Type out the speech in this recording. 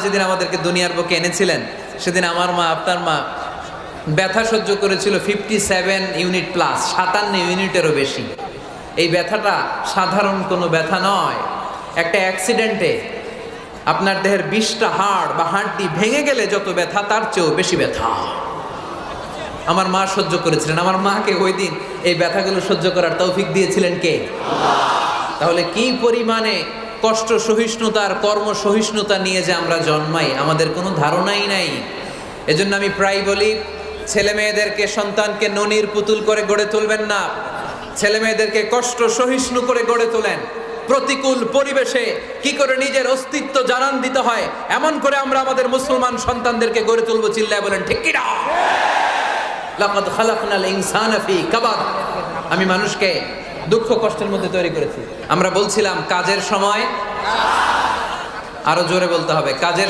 যেদিন আমাদেরকে দুনিয়ার বুকে এনেছিলেন সেদিন আমার মা আপনার মা ব্যথা সহ্য করেছিল 57 ইউনিট প্লাস, 57 ইউনিটেরও বেশি। এই ব্যথাটা সাধারণ কোনো ব্যথা নয়। একটা অ্যাক্সিডেন্টে আপনার দেহের 20টা হাড় বা হাড়টি ভেঙে গেলে যত ব্যথা তার চেয়েও বেশি ব্যথা আমার মা সহ্য করেছিলেন। আমার মাকে ওই দিন এই ব্যথাগুলো সহ্য করার তৌফিক দিয়েছিলেন কে? তাহলে কি পরিমাণে কষ্ট সহিষ্ণুতার কর্ম সহিষ্ণুতা নিয়ে যে আমরা জন্মাই আমাদের কোনো ধারণাই নাই। এজন্য আমি প্রায় বলি, ছেলে মেয়েদেরকে সন্তানকে ননির পুতুল করে গড়ে তুলবেন না, ছেলে মেয়েদেরকে কষ্ট সহিষ্ণু করে গড়ে তোলেন। প্রতিকূল পরিবেশে কি করে নিজের অস্তিত্ব জানান দিতে হয় এমন করে আমরা আমাদের মুসলমান সন্তানদেরকে গড়ে তুলবো। চিল্লায় বলেন ঠিক কিনা? লাকাদ খালাকনাল ইনসানা ফি কাবাদ। আমি মানুষকে দুঃখ কষ্টের মধ্যে তৈরি করেছি। আমরা বলছিলাম কাজের সময়, আরো জোরে বলতে হবে, কাজের